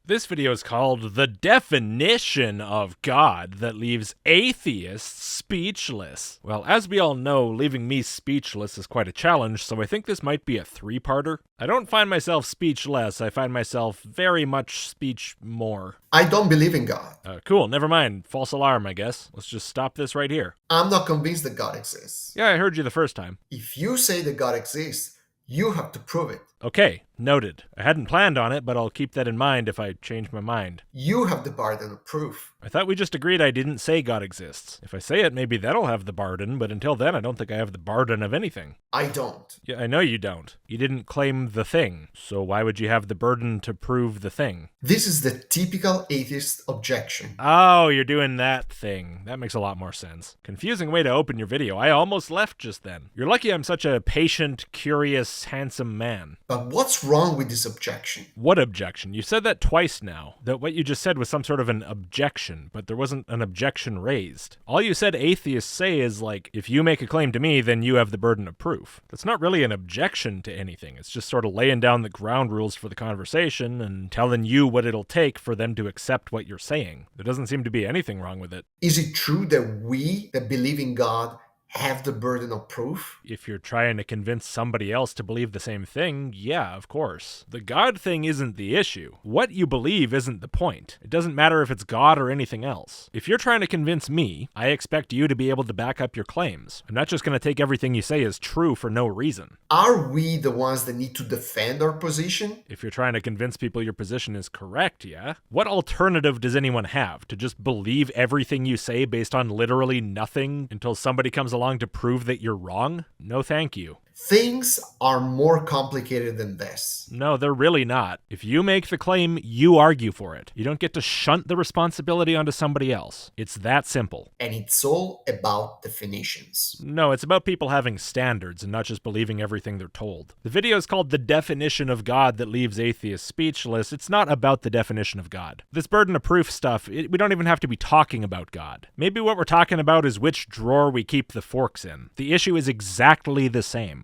This video is called The Definition of God That Leaves Atheists Speechless. Well, as we all know, leaving me speechless is quite a challenge, so I think this might be a three-parter. I don't find myself speechless, I find myself very much speech more. I don't believe in God. Cool, never mind. False alarm, I guess. Let's just stop this right here. I'm not convinced that God exists. Yeah, I heard you the first time. If you say that God exists, you have to prove it. Okay, noted. I hadn't planned on it, but I'll keep that in mind if I change my mind. You have the burden of proof. I thought we just agreed I didn't say God exists. If I say it, maybe that'll have the burden, but until then, I don't think I have the burden of anything. I don't. Yeah, I know you don't. You didn't claim the thing, so why would you have the burden to prove the thing? This is the typical atheist objection. Oh, you're doing that thing. That makes a lot more sense. Confusing way to open your video. I almost left just then. You're lucky I'm such a patient, curious, handsome man. But what's wrong with this objection? What objection? You said that twice now. That what you just said was some sort of an objection, but there wasn't an objection raised. All you said atheists say is like, if you make a claim to me, then you have the burden of proof. That's not really an objection to anything. It's just sort of laying down the ground rules for the conversation and telling you what it'll take for them to accept what you're saying. There doesn't seem to be anything wrong with it. Is it true that we that believe in God have the burden of proof? If you're trying to convince somebody else to believe the same thing, yeah, of course. The God thing isn't the issue. What you believe isn't the point. It doesn't matter if it's God or anything else. If you're trying to convince me, I expect you to be able to back up your claims. I'm not just going to take everything you say as true for no reason. Are we the ones that need to defend our position? If you're trying to convince people your position is correct, yeah? What alternative does anyone have? To just believe everything you say based on literally nothing until somebody comes along to prove that you're wrong? No thank you. Things are more complicated than this. No, they're really not. If you make the claim, you argue for it. You don't get to shunt the responsibility onto somebody else. It's that simple. And it's all about definitions. No, it's about people having standards and not just believing everything they're told. The video is called The Definition of God That Leaves Atheists Speechless. It's not about the definition of God. This burden of proof stuff, we don't even have to be talking about God. Maybe what we're talking about is which drawer we keep the forks in. The issue is exactly the same.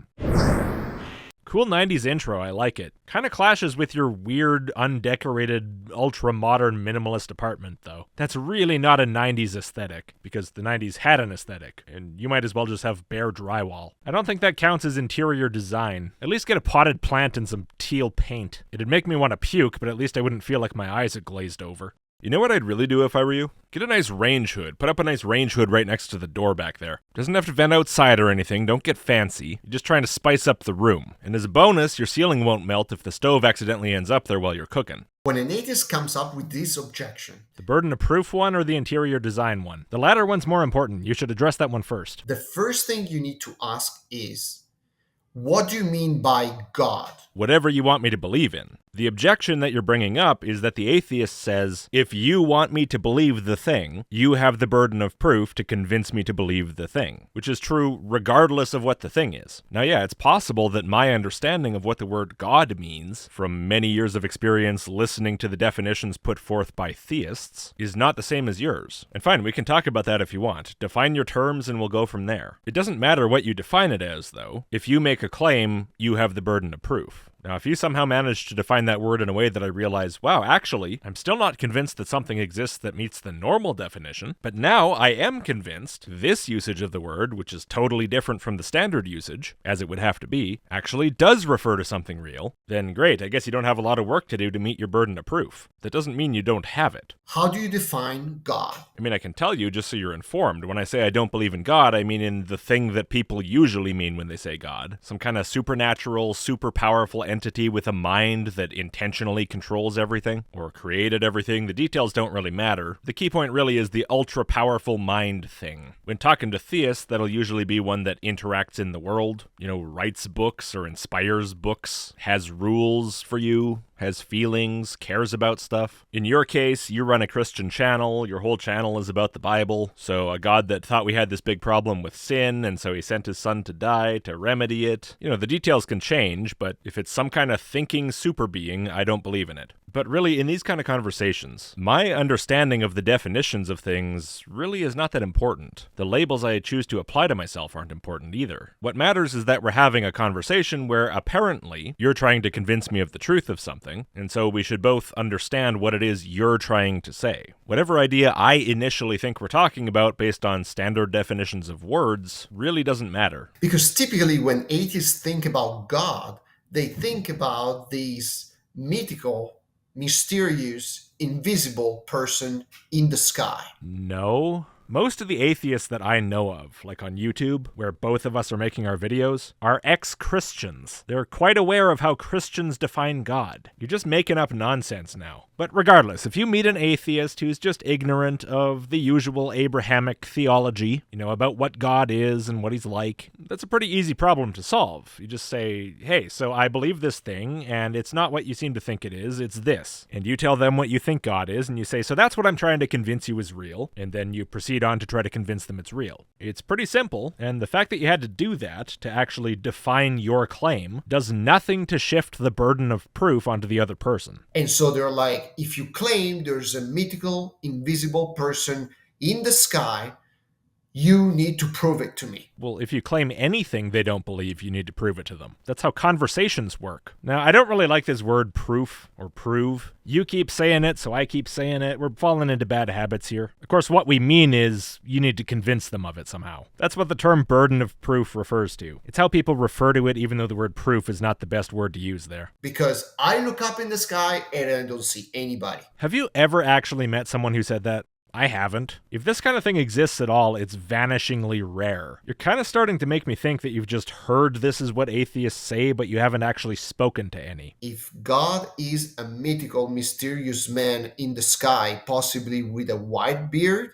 Cool 90s intro, I like it. Kinda clashes with your weird, undecorated, ultra-modern minimalist apartment, though. That's really not a 90s aesthetic, because the 90s had an aesthetic, and you might as well just have bare drywall. I don't think that counts as interior design. At least get a potted plant and some teal paint. It'd make me want to puke, but at least I wouldn't feel like my eyes had glazed over. You know what I'd really do if I were you? Get a nice range hood. Put up a nice range hood right next to the door back there. Doesn't have to vent outside or anything. Don't get fancy. You're just trying to spice up the room. And as a bonus, your ceiling won't melt if the stove accidentally ends up there while you're cooking. When an atheist comes up with this objection, The burden of proof one or the interior design one? The latter one's more important. You should address that one first. the first thing you need to ask is, what do you mean by God? Whatever you want me to believe in. The objection that you're bringing up is that the atheist says, if you want me to believe the thing, you have the burden of proof to convince me to believe the thing, which is true regardless of what the thing is. Now, yeah, it's possible that my understanding of what the word God means, from many years of experience listening to the definitions put forth by theists, is not the same as yours. And fine, we can talk about that if you want. Define your terms and we'll go from there. It doesn't matter what you define it as, though. If you make a claim, you have the burden of proof. Now, if you somehow manage to define that word in a way that I realize, wow, actually, I'm still not convinced that something exists that meets the normal definition, but now I am convinced this usage of the word, which is totally different from the standard usage, as it would have to be, actually does refer to something real, then great, I guess you don't have a lot of work to do to meet your burden of proof. That doesn't mean you don't have it. How do you define God? I mean, I can tell you just so you're informed. When I say I don't believe in God, I mean in the thing that people usually mean when they say God. Some kind of supernatural, super powerful entity with a mind that intentionally controls everything, or created everything. The details don't really matter. The key point really is the ultra-powerful mind thing. When talking to theists, that'll usually be one that interacts in the world, writes books or inspires books, has rules for you, has feelings, cares about stuff. In your case, you run a Christian channel, your whole channel is about the Bible, so a God that thought we had this big problem with sin, and so he sent his son to die to remedy it. The details can change, but if it's some kind of thinking super being, I don't believe in it. But really, in these kind of conversations, my understanding of the definitions of things really is not that important. The labels I choose to apply to myself aren't important either. What matters is that we're having a conversation where apparently you're trying to convince me of the truth of something, and so we should both understand what it is you're trying to say. Whatever idea I initially think we're talking about based on standard definitions of words really doesn't matter. Because typically when atheists think about God, they think about these mythical, mysterious, invisible person in the sky. No. Most of the atheists that I know of, like on YouTube, where both of us are making our videos, are ex-Christians. They're quite aware of how Christians define God. You're just making up nonsense now. But regardless, if you meet an atheist who's just ignorant of the usual Abrahamic theology, about what God is and what he's like, that's a pretty easy problem to solve. You just say, hey, so I believe this thing, and it's not what you seem to think it is, it's this. And you tell them what you think God is, and you say, so that's what I'm trying to convince you is real, and then you proceed on to try to convince them it's real. It's pretty simple, and the fact that you had to do that to actually define your claim does nothing to shift the burden of proof onto the other person. And so they're like, if you claim there's a mythical, invisible person in the sky, you need to prove it to me. Well, if you claim anything they don't believe, you need to prove it to them. That's how conversations work. Now, I don't really like this word proof or prove. You keep saying it, so I keep saying it. We're falling into bad habits here. Of course, what we mean is you need to convince them of it somehow. That's what the term burden of proof refers to. It's how people refer to it, even though the word proof is not the best word to use there. Because I look up in the sky and I don't see anybody. Have you ever actually met someone who said that? I haven't. If this kind of thing exists at all, it's vanishingly rare. You're kind of starting to make me think that you've just heard this is what atheists say, but you haven't actually spoken to any. If God is a mythical, mysterious man in the sky, possibly with a white beard,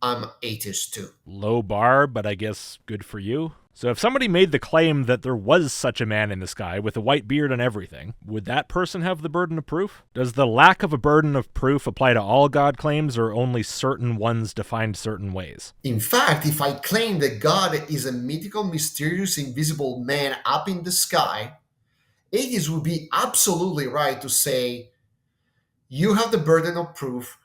I'm atheist too. Low bar, but I guess good for you. So if somebody made the claim that there was such a man in the sky with a white beard and everything, would that person have the burden of proof? Does the lack of a burden of proof apply to all God claims or only certain ones defined certain ways? In fact, if I claim that God is a mythical, mysterious, invisible man up in the sky, atheists would be absolutely right to say, you have the burden of proof,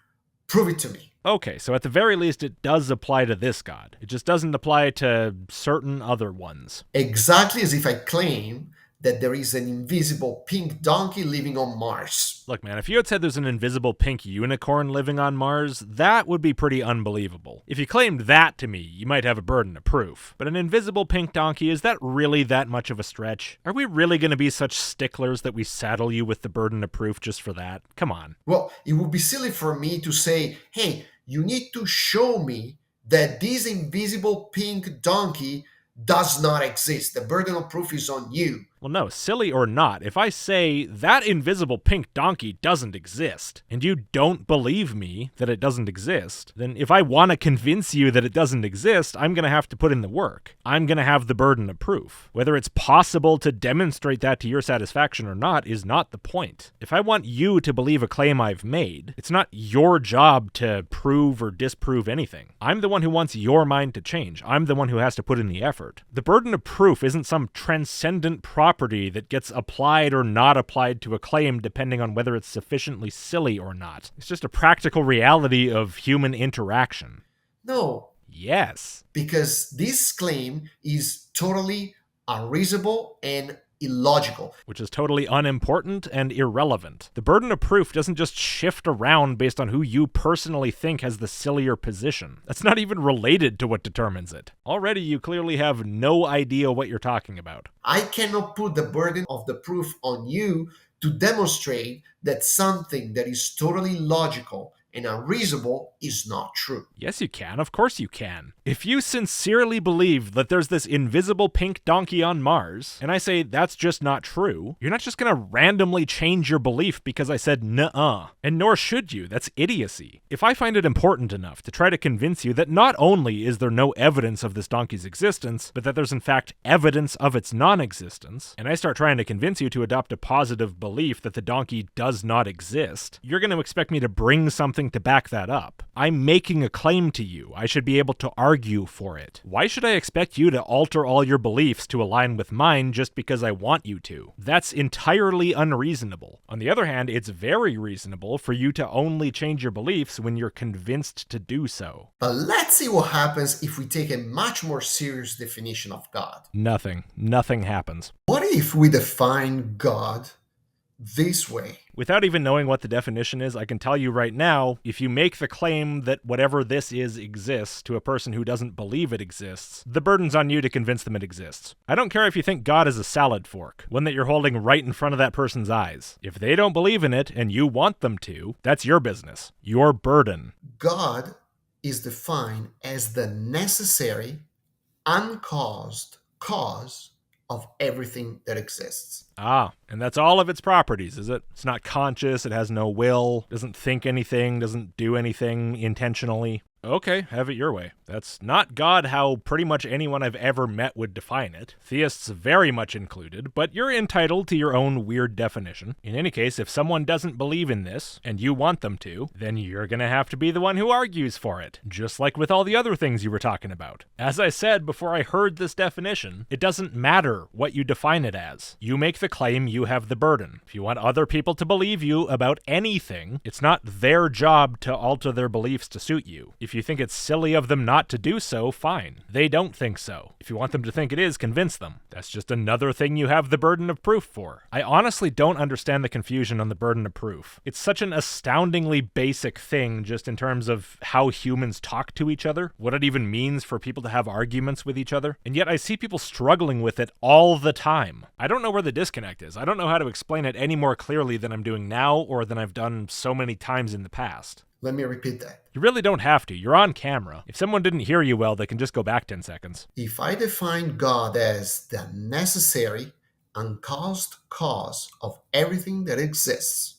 prove it to me. Okay, so at the very least it does apply to this God. It just doesn't apply to certain other ones. Exactly as if I claim that there is an invisible pink donkey living on Mars. Look, man, if you had said there's an invisible pink unicorn living on Mars, that would be pretty unbelievable. If you claimed that to me, you might have a burden of proof. But an invisible pink donkey, is that really that much of a stretch? Are we really going to be such sticklers that we saddle you with the burden of proof just for that? Come on. Well, it would be silly for me to say, hey, you need to show me that this invisible pink donkey does not exist. The burden of proof is on you. Well, no, silly or not, if I say that invisible pink donkey doesn't exist, and you don't believe me that it doesn't exist, then if I want to convince you that it doesn't exist, I'm going to have to put in the work. I'm going to have the burden of proof. Whether it's possible to demonstrate that to your satisfaction or not is not the point. If I want you to believe a claim I've made, it's not your job to prove or disprove anything. I'm the one who wants your mind to change. I'm the one who has to put in the effort. The burden of proof isn't some transcendent property that gets applied or not applied to a claim depending on whether it's sufficiently silly or not. It's just a practical reality of human interaction. No. Yes. Because this claim is totally unreasonable and illogical. Which is totally unimportant and irrelevant. The burden of proof doesn't just shift around based on who you personally think has the sillier position. That's not even related to what determines it. Already you clearly have no idea what you're talking about. I cannot put the burden of the proof on you to demonstrate that something that is totally logical and unreasonable is not true. Yes, you can. Of course you can. If you sincerely believe that there's this invisible pink donkey on Mars, and I say that's just not true, you're not just going to randomly change your belief because I said nuh-uh. And nor should you. That's idiocy. If I find it important enough to try to convince you that not only is there no evidence of this donkey's existence, but that there's in fact evidence of its non-existence, and I start trying to convince you to adopt a positive belief that the donkey does not exist, you're going to expect me to bring something something to back that up. I'm making a claim to you. I should be able to argue for it. Why should I expect you to alter all your beliefs to align with mine just because I want you to? That's entirely unreasonable. On the other hand, it's very reasonable for you to only change your beliefs when you're convinced to do so. But let's see what happens if we take a much more serious definition of God. Nothing. Nothing happens. What if we define God this way? Without even knowing what the definition is, I can tell you right now, if you make the claim that whatever this is exists to a person who doesn't believe it exists, the burden's on you to convince them it exists. I don't care if you think God is a salad fork, one that you're holding right in front of that person's eyes. If they don't believe in it and you want them to, that's your business, your burden. God is defined as the necessary, uncaused cause of everything that exists. Ah, and that's all of its properties, is it? It's not conscious, it has no will, doesn't think anything, doesn't do anything intentionally. Okay, have it your way. That's not God how pretty much anyone I've ever met would define it. Theists very much included, but you're entitled to your own weird definition. In any case, if someone doesn't believe in this, and you want them to, then you're gonna have to be the one who argues for it, just like with all the other things you were talking about. As I said before I heard this definition, it doesn't matter what you define it as. You make the claim, you have the burden. If you want other people to believe you about anything, it's not their job to alter their beliefs to suit you. If you think it's silly of them not to do so, fine. They don't think so. If you want them to think it is, convince them. That's just another thing you have the burden of proof for. I honestly don't understand the confusion on the burden of proof. It's such an astoundingly basic thing just in terms of how humans talk to each other, what it even means for people to have arguments with each other, and yet I see people struggling with it all the time. I don't know where the disconnect is. I don't know how to explain it any more clearly than I'm doing now or than I've done so many times in the past. Let me repeat that. You really don't have to. You're on camera. If someone didn't hear you well, they can just go back 10 seconds. If I define God as the necessary, uncaused cause of everything that exists,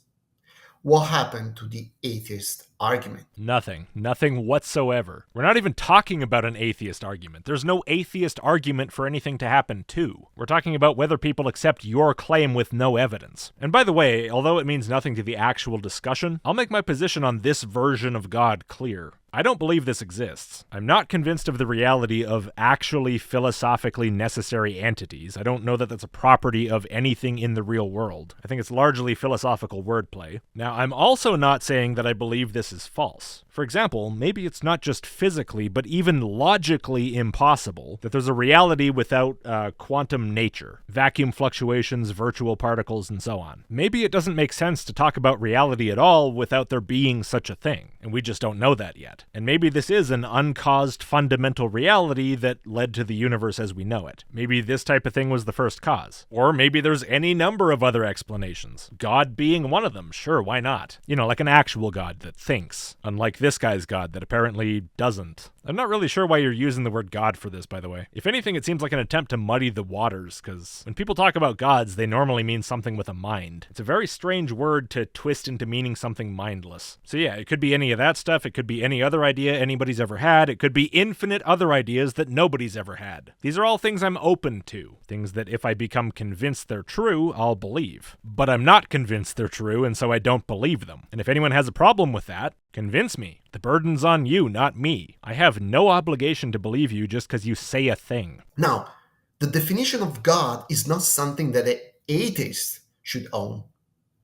what happened to the atheist argument? Nothing. Nothing whatsoever. We're not even talking about an atheist argument. There's no atheist argument for anything to happen to. We're talking about whether people accept your claim with no evidence. And by the way, although it means nothing to the actual discussion, I'll make my position on this version of God clear. I don't believe this exists. I'm not convinced of the reality of actually philosophically necessary entities. I don't know that that's a property of anything in the real world. I think it's largely philosophical wordplay. Now, I'm also not saying that I believe this is false. For example, maybe it's not just physically, but even logically impossible that there's a reality without quantum nature, vacuum fluctuations, virtual particles, and so on. Maybe it doesn't make sense to talk about reality at all without there being such a thing, and we just don't know that yet. And maybe this is an uncaused fundamental reality that led to the universe as we know it. Maybe this type of thing was the first cause. Or maybe there's any number of other explanations. God being one of them, sure, why not? You know, like an actual God that thinks, unlike this guy's God that apparently doesn't. I'm not really sure why you're using the word God for this, by the way. If anything, it seems like an attempt to muddy the waters, because when people talk about gods, they normally mean something with a mind. It's a very strange word to twist into meaning something mindless. So yeah, it could be any of that stuff, it could be any other idea anybody's ever had, it could be infinite other ideas that nobody's ever had. These are all things I'm open to. Things that if I become convinced they're true, I'll believe. But I'm not convinced they're true, and so I don't believe them. And if anyone has a problem with that, convince me. The burden's on you, not me. I have no obligation to believe you just because you say a thing. Now, the definition of God is not something that an atheist should own,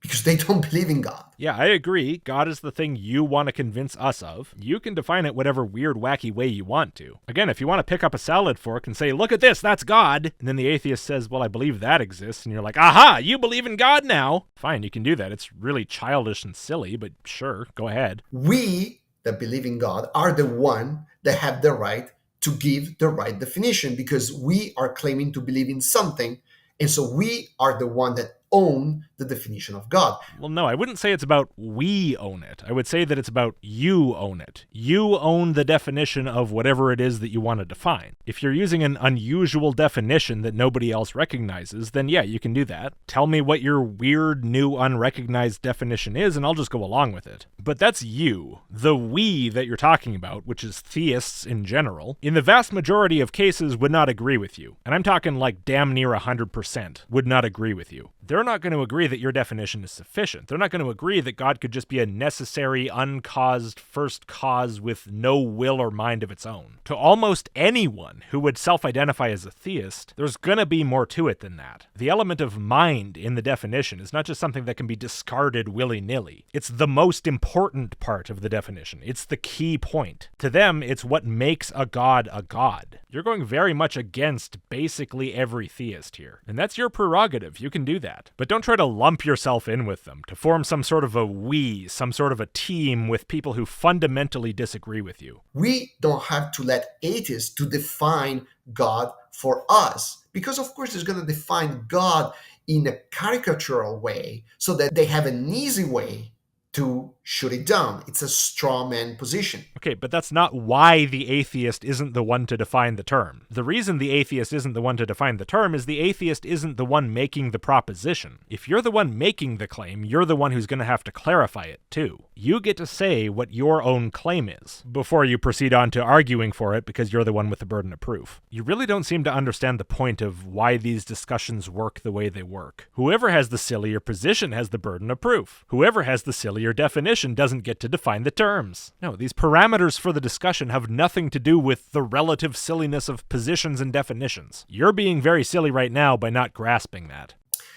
because they don't believe in God. Yeah, I agree. God is the thing you want to convince us of. You can define it whatever weird, wacky way you want to. Again, if you want to pick up a salad fork and say, look at this, that's God, and then the atheist says, well, I believe that exists, and you're like, aha, you believe in God now. Fine, you can do that. It's really childish and silly, but sure, go ahead. We that believe in God are the one that have the right to give the right definition, because we are claiming to believe in something, and so we are the one that own the definition of God. Well, no, I wouldn't say it's about we own it. I would say that it's about you own it. You own the definition of whatever it is that you want to define. If you're using an unusual definition that nobody else recognizes, then yeah, you can do that. Tell me what your weird, new, unrecognized definition is, and I'll just go along with it. But that's you. The we that you're talking about, which is theists in general, in the vast majority of cases would not agree with you. And I'm talking like damn near 100% would not agree with you. They're not going to agree that your definition is sufficient. They're not going to agree that God could just be a necessary, uncaused first cause with no will or mind of its own. To almost anyone who would self-identify as a theist, there's going to be more to it than that. The element of mind in the definition is not just something that can be discarded willy-nilly. It's the most important part of the definition. It's the key point. To them, it's what makes a god a god. You're going very much against basically every theist here. And that's your prerogative. You can do that. But don't try to lump yourself in with them, to form some sort of a we, some sort of a team with people who fundamentally disagree with you. We don't have to let atheists to define God for us. Because of course, it's going to define God in a caricatural way so that they have an easy way to shoot it down. It's a straw man position. Okay, but that's not why the atheist isn't the one to define the term. The reason the atheist isn't the one to define the term is the atheist isn't the one making the proposition. If you're the one making the claim, you're the one who's going to have to clarify it too. You get to say what your own claim is before you proceed on to arguing for it because you're the one with the burden of proof. You really don't seem to understand the point of why these discussions work the way they work. Whoever has the sillier position has the burden of proof. Whoever has the sillier definition doesn't get to define the terms. No, these parameters for the discussion have nothing to do with the relative silliness of positions and definitions. You're being very silly right now by not grasping that.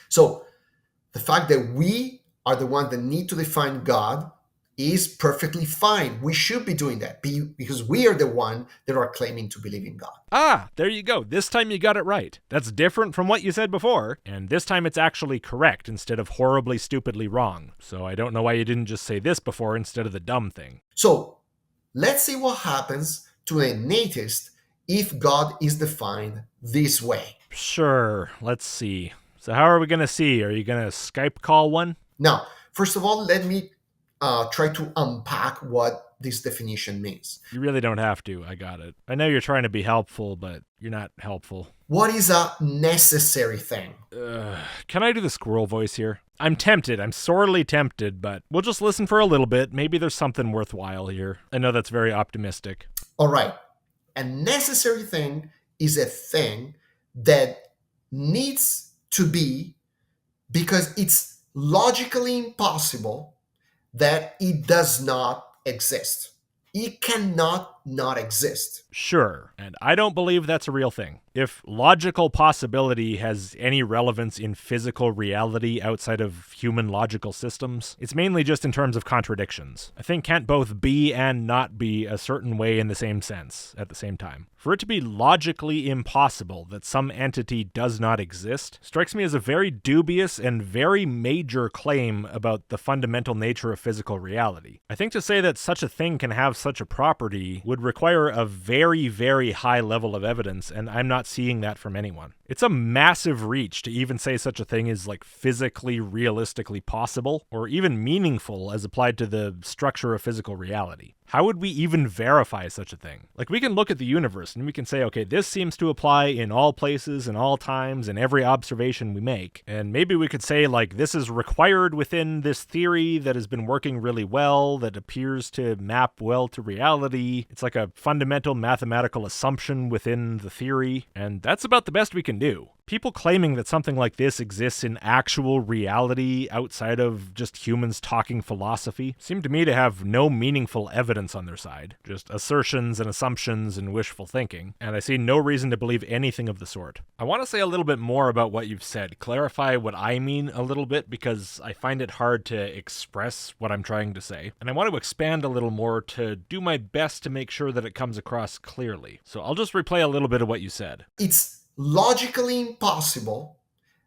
So the fact that we are the one that need to define God is perfectly fine. We should be doing that because we are the one that are claiming to believe in God. Ah, there you go. This time you got it right. That's different from what you said before, and this time it's actually correct instead of horribly, stupidly wrong. So I don't know why you didn't just say this before instead of the dumb thing. So let's see what happens to an atheist if God is defined this way. Sure, let's see. So how are we going to see? Are you going to Skype call one? Now, first of all, let me try to unpack what this definition means. You really don't have to. I got it. I know you're trying to be helpful, but you're not helpful. What is a necessary thing? Can I do the squirrel voice here? I'm tempted. I'm sorely tempted, but we'll just listen for a little bit. Maybe there's something worthwhile here. I know that's very optimistic. All right. A necessary thing is a thing that needs to be because it's logically impossible that it does not exist. It cannot not exist. Sure, and I don't believe that's a real thing. If logical possibility has any relevance in physical reality outside of human logical systems, it's mainly just in terms of contradictions. A thing can't both be and not be a certain way in the same sense at the same time. For it to be logically impossible that some entity does not exist strikes me as a very dubious and very major claim about the fundamental nature of physical reality. I think to say that such a thing can have such a property would require a very, very high level of evidence, and I'm not seeing that from anyone. It's a massive reach to even say such a thing is like physically, realistically possible, or even meaningful as applied to the structure of physical reality. How would we even verify such a thing? Like, we can look at the universe and we can say, okay, this seems to apply in all places, in all times, in every observation we make. And maybe we could say, like, this is required within this theory that has been working really well, that appears to map well to reality. It's like a fundamental mathematical assumption within the theory. And that's about the best we can do. People claiming that something like this exists in actual reality outside of just humans talking philosophy seem to me to have no meaningful evidence on their side. Just assertions and assumptions and wishful thinking, and I see no reason to believe anything of the sort. I want to say a little bit more about what you've said, clarify what I mean a little bit, because I find it hard to express what I'm trying to say, and I want to expand a little more to do my best to make sure that it comes across clearly. So I'll just replay a little bit of what you said. It's logically impossible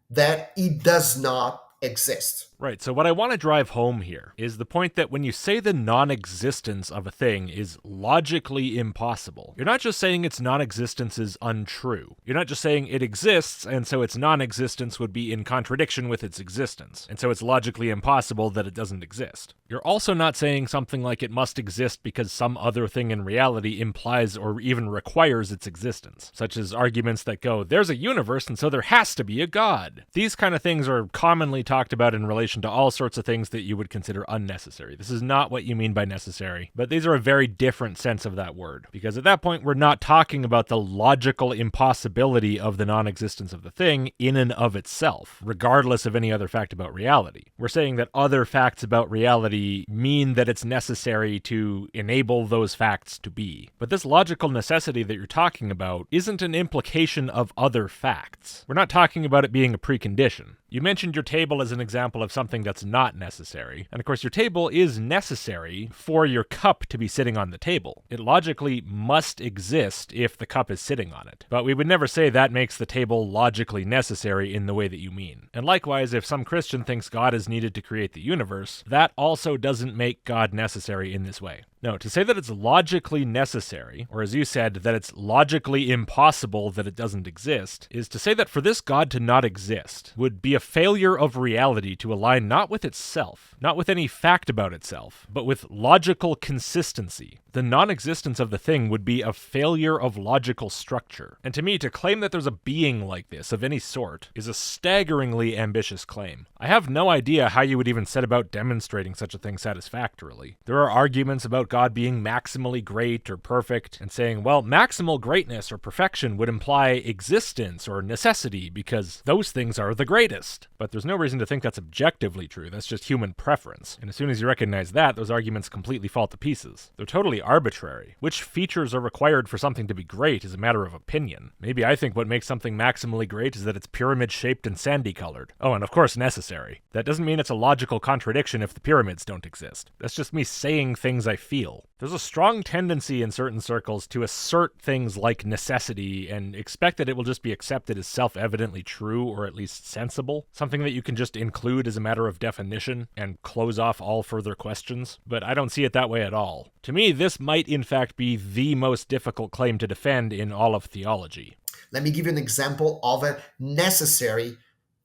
that it does not exist. Right, so what I want to drive home here is the point that when you say the non-existence of a thing is logically impossible, you're not just saying its non-existence is untrue. You're not just saying it exists, and so its non-existence would be in contradiction with its existence, and so it's logically impossible that it doesn't exist. You're also not saying something like it must exist because some other thing in reality implies or even requires its existence, such as arguments that go, there's a universe and so there has to be a god. These kind of things are commonly talked about in relation relation to all sorts of things that you would consider unnecessary. This is not what you mean by necessary, but these are a very different sense of that word, because at that point we're not talking about the logical impossibility of the non-existence of the thing in and of itself, regardless of any other fact about reality. We're saying that other facts about reality mean that it's necessary to enable those facts to be. But this logical necessity that you're talking about isn't an implication of other facts. We're not talking about it being a precondition. You mentioned your table as an example of something that's not necessary. And of course, your table is necessary for your cup to be sitting on the table. It logically must exist if the cup is sitting on it. But we would never say that makes the table logically necessary in the way that you mean. And likewise, if some Christian thinks God is needed to create the universe, that also doesn't make God necessary in this way. No, to say that it's logically necessary, or as you said, that it's logically impossible that it doesn't exist, is to say that for this God to not exist would be a failure of reality to align not with itself, not with any fact about itself, but with logical consistency. The non-existence of the thing would be a failure of logical structure. And to me, to claim that there's a being like this of any sort is a staggeringly ambitious claim. I have no idea how you would even set about demonstrating such a thing satisfactorily. There are arguments about God being maximally great or perfect, and saying, well, maximal greatness or perfection would imply existence or necessity because those things are the greatest. But there's no reason to think that's objectively true. That's just human preference. And as soon as you recognize that, those arguments completely fall to pieces. They're totally arbitrary. Which features are required for something to be great is a matter of opinion. Maybe I think what makes something maximally great is that it's pyramid-shaped and sandy-colored. Oh, and of course necessary. That doesn't mean it's a logical contradiction if the pyramids don't exist. That's just me saying things I feel. There's a strong tendency in certain circles to assert things like necessity and expect that it will just be accepted as self-evidently true or at least sensible, something that you can just include as a matter of definition and close off all further questions. But I don't see it that way at all. To me, this might in fact be the most difficult claim to defend in all of theology. Let me give you an example of a necessary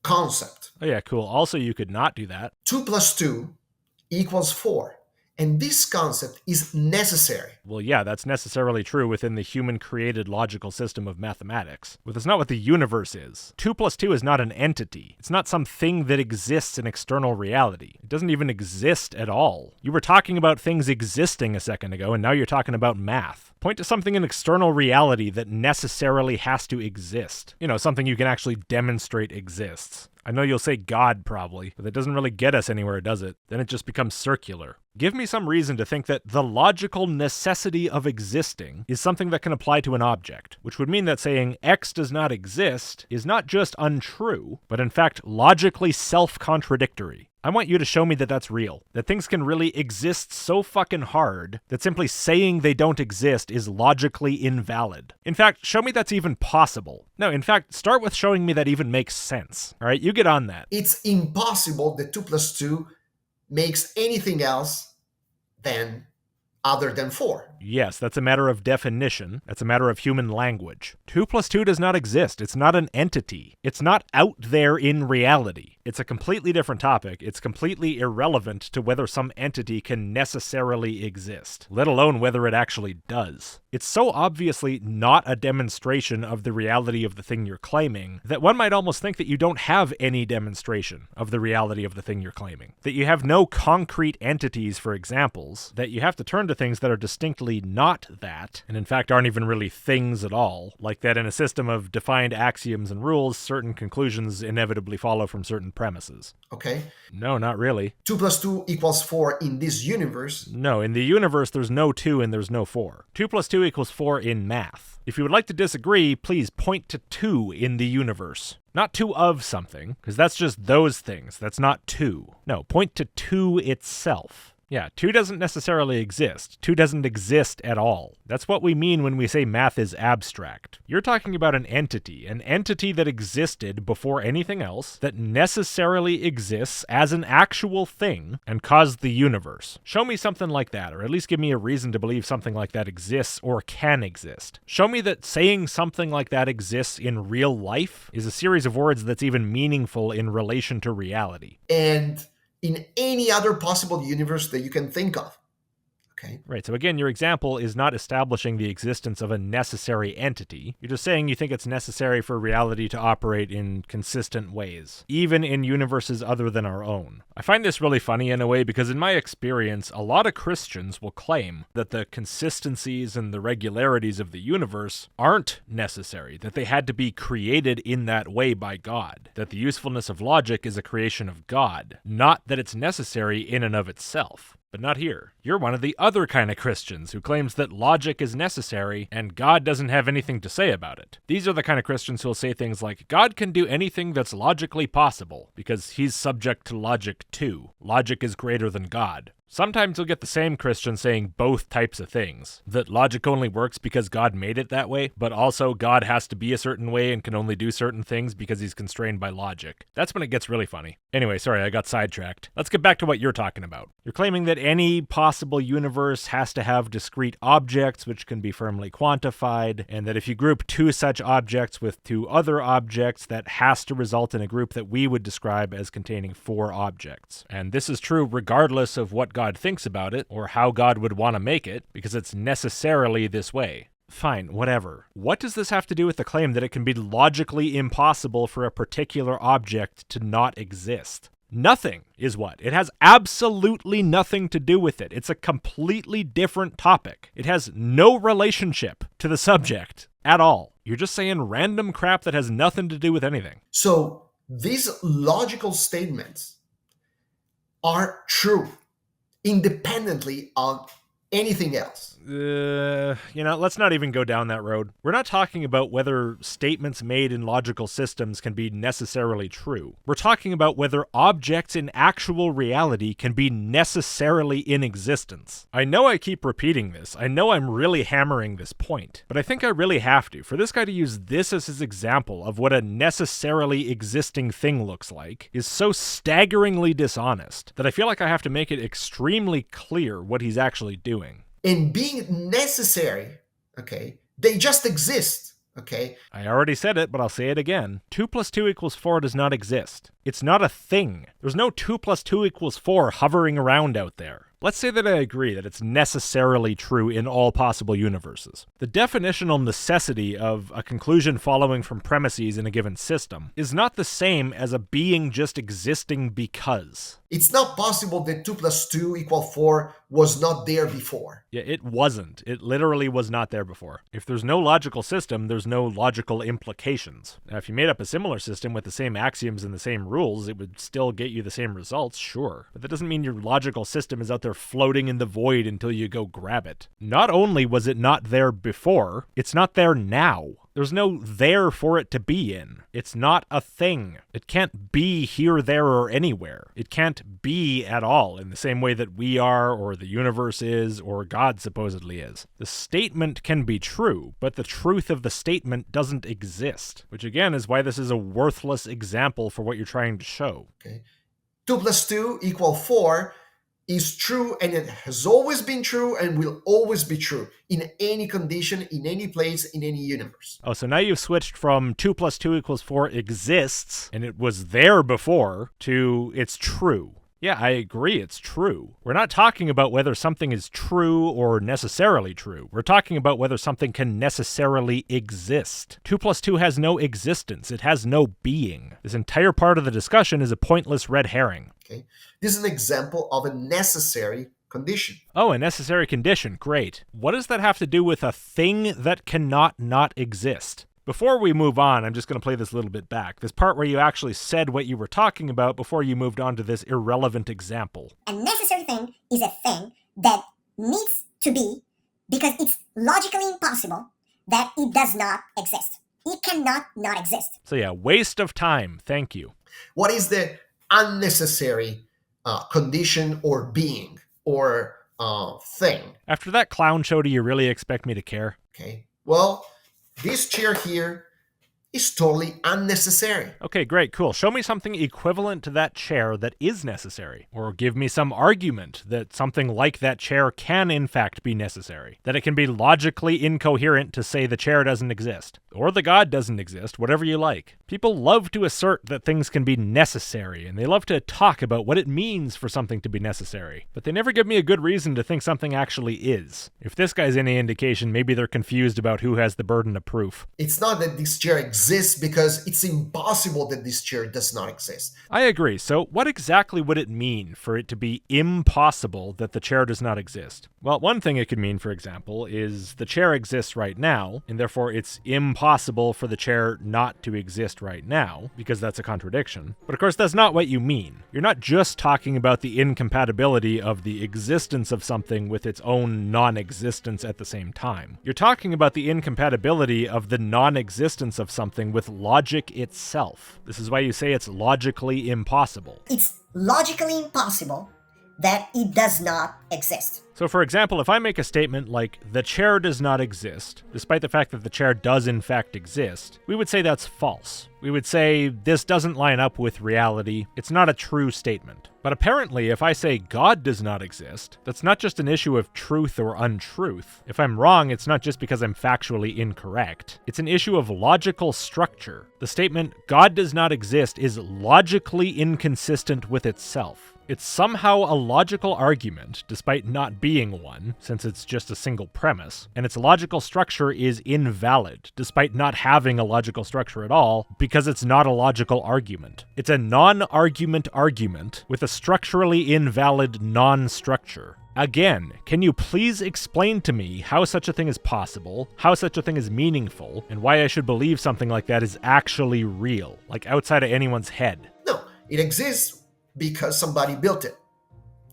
concept. Oh yeah, cool. Also, you could not do that. 2 plus 2 equals 4. And this concept is necessary. Well, yeah, that's necessarily true within the human-created logical system of mathematics. But that's not what the universe is. 2 plus 2 is not an entity. It's not some thing that exists in external reality. It doesn't even exist at all. You were talking about things existing a second ago, and now you're talking about math. Point to something in external reality that necessarily has to exist. You know, something you can actually demonstrate exists. I know you'll say God probably, but that doesn't really get us anywhere, does it? Then it just becomes circular. Give me some reason to think that the logical necessity of existing is something that can apply to an object, which would mean that saying X does not exist is not just untrue, but in fact logically self-contradictory. I want you to show me that that's real, that things can really exist so fucking hard that simply saying they don't exist is logically invalid. In fact, show me that's even possible. No, in fact, start with showing me that even makes sense. All right, you get on that. It's impossible that 2 plus 2 makes anything else than other than 4. Yes, that's a matter of definition. That's a matter of human language. 2 plus 2 does not exist. It's not an entity. It's not out there in reality. It's a completely different topic. It's completely irrelevant to whether some entity can necessarily exist, let alone whether it actually does. It's so obviously not a demonstration of the reality of the thing you're claiming that one might almost think that you don't have any demonstration of the reality of the thing you're claiming. That you have no concrete entities for examples, that you have to turn to things that are distinctly not that, and in fact aren't even really things at all, like that in a system of defined axioms and rules, certain conclusions inevitably follow from certain premises. Okay. No, not really. 2 plus 2 equals 4 in this universe. No, in the universe there's no 2 and there's no 4. 2 plus 2 equals 4 in math. If you would like to disagree, please point to 2 in the universe. Not 2 of something, because that's just those things. That's not 2. No, point to 2 itself. Yeah, 2 doesn't necessarily exist. 2 doesn't exist at all. That's what we mean when we say math is abstract. You're talking about an entity that existed before anything else, that necessarily exists as an actual thing, and caused the universe. Show me something like that, or at least give me a reason to believe something like that exists or can exist. Show me that saying something like that exists in real life is a series of words that's even meaningful in relation to reality. And in any other possible universe that you can think of. Okay. Right, so again, your example is not establishing the existence of a necessary entity. You're just saying you think it's necessary for reality to operate in consistent ways, even in universes other than our own. I find this really funny in a way because in my experience, a lot of Christians will claim that the consistencies and the regularities of the universe aren't necessary, that they had to be created in that way by God, that the usefulness of logic is a creation of God, not that it's necessary in and of itself. But not here. You're one of the other kind of Christians who claims that logic is necessary and God doesn't have anything to say about it. These are the kind of Christians who will say things like, God can do anything that's logically possible because he's subject to logic too. Logic is greater than God. Sometimes you'll get the same Christian saying both types of things. That logic only works because God made it that way, but also God has to be a certain way and can only do certain things because he's constrained by logic. That's when it gets really funny. Anyway, sorry, I got sidetracked. Let's get back to what you're talking about. You're claiming that any possible universe has to have discrete objects which can be firmly quantified, and that if you group two such objects with two other objects, that has to result in a group that we would describe as containing four objects. And this is true regardless of what God thinks about it, or how God would want to make it, because it's necessarily this way. Fine, whatever. What does this have to do with the claim that it can be logically impossible for a particular object to not exist? Nothing is what. It has absolutely nothing to do with it. It's a completely different topic. It has no relationship to the subject at all. You're just saying random crap that has nothing to do with anything. So these logical statements are true independently of anything else. Let's not even go down that road. We're not talking about whether statements made in logical systems can be necessarily true. We're talking about whether objects in actual reality can be necessarily in existence. I know I keep repeating this. I know I'm really hammering this point, but I think I really have to. For this guy to use this as his example of what a necessarily existing thing looks like is so staggeringly dishonest that I feel like I have to make it extremely clear what he's actually doing. And being necessary, okay, they just exist, okay? I already said it, but I'll say it again. 2 + 2 = 4 does not exist. It's not a thing. There's no 2 + 2 = 4 hovering around out there. Let's say that I agree that it's necessarily true in all possible universes. The definitional necessity of a conclusion following from premises in a given system is not the same as a being just existing because. It's not possible that 2 + 2 = 4 was not there before. Yeah, it wasn't. It literally was not there before. If there's no logical system, there's no logical implications. Now, if you made up a similar system with the same axioms and the same rules, it would still get you the same results, sure. But that doesn't mean your logical system is out there floating in the void until you go grab it. Not only was it not there before, it's not there now. There's no there for it to be in. It's not a thing. It can't be here, there, or anywhere. It can't be at all in the same way that we are, or the universe is, or God supposedly is. The statement can be true, but the truth of the statement doesn't exist, which again is why this is a worthless example for what you're trying to show. Okay. 2 + 2 = 4 is true, and it has always been true and will always be true in any condition, in any place, in any universe. Oh, so now you've switched from 2 + 2 = 4 exists, and it was there before, to it's true. Yeah, I agree, it's true. We're not talking about whether something is true or necessarily true. We're talking about whether something can necessarily exist. 2 + 2 has no existence. It has no being. This entire part of the discussion is a pointless red herring. Okay. This is an example of a necessary condition. Oh, a necessary condition. Great. What does that have to do with a thing that cannot not exist? Before we move on, I'm just going to play this a little bit back. This part where you actually said what you were talking about before you moved on to this irrelevant example. A necessary thing is a thing that needs to be because it's logically impossible that it does not exist. It cannot not exist. So yeah, waste of time. Thank you. What is the unnecessary condition or being or thing? After that clown show, do you really expect me to care? Okay. Well, this chair here is totally unnecessary. Okay, great, cool. Show me something equivalent to that chair that is necessary. Or give me some argument that something like that chair can in fact be necessary. That it can be logically incoherent to say the chair doesn't exist. Or the God doesn't exist, whatever you like. People love to assert that things can be necessary, and they love to talk about what it means for something to be necessary. But they never give me a good reason to think something actually is. If this guy's any indication, maybe they're confused about who has the burden of proof. It's not that this chair exists because it's impossible that this chair does not exist. I agree. So what exactly would it mean for it to be impossible that the chair does not exist? Well, one thing it could mean, for example, is the chair exists right now, and therefore it's impossible for the chair not to exist right now, because that's a contradiction. But of course, that's not what you mean. You're not just talking about the incompatibility of the existence of something with its own non-existence at the same time. You're talking about the incompatibility of the non-existence of something with logic itself. This is why you say it's logically impossible. It's logically impossible that it does not exist. So for example, if I make a statement like, the chair does not exist, despite the fact that the chair does in fact exist, we would say that's false. We would say, this doesn't line up with reality, it's not a true statement. But apparently, if I say God does not exist, that's not just an issue of truth or untruth. If I'm wrong, it's not just because I'm factually incorrect. It's an issue of logical structure. The statement, God does not exist, is logically inconsistent with itself. It's somehow a logical argument, despite not being one, since it's just a single premise, and its logical structure is invalid, despite not having a logical structure at all, because it's not a logical argument. It's a non-argument argument with a structurally invalid non-structure. Again, can you please explain to me how such a thing is possible, how such a thing is meaningful, and why I should believe something like that is actually real, like outside of anyone's head? No, it exists because somebody built it.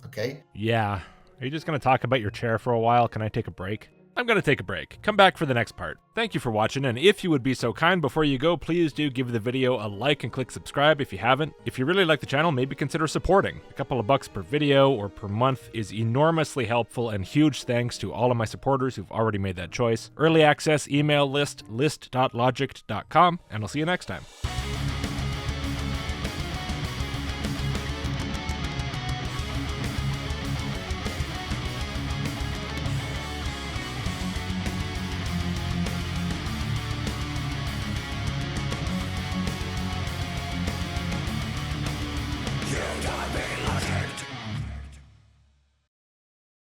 Okay? Yeah. Are you just going to talk about your chair for a while? Can I take a break? I'm going to take a break. Come back for the next part. Thank you for watching, and if you would be so kind, before you go, please do give the video a like and click subscribe if you haven't. If you really like the channel, maybe consider supporting. A couple of bucks per video or per month is enormously helpful, and huge thanks to all of my supporters who've already made that choice. Early access email list, list.logicked.com, and I'll see you next time.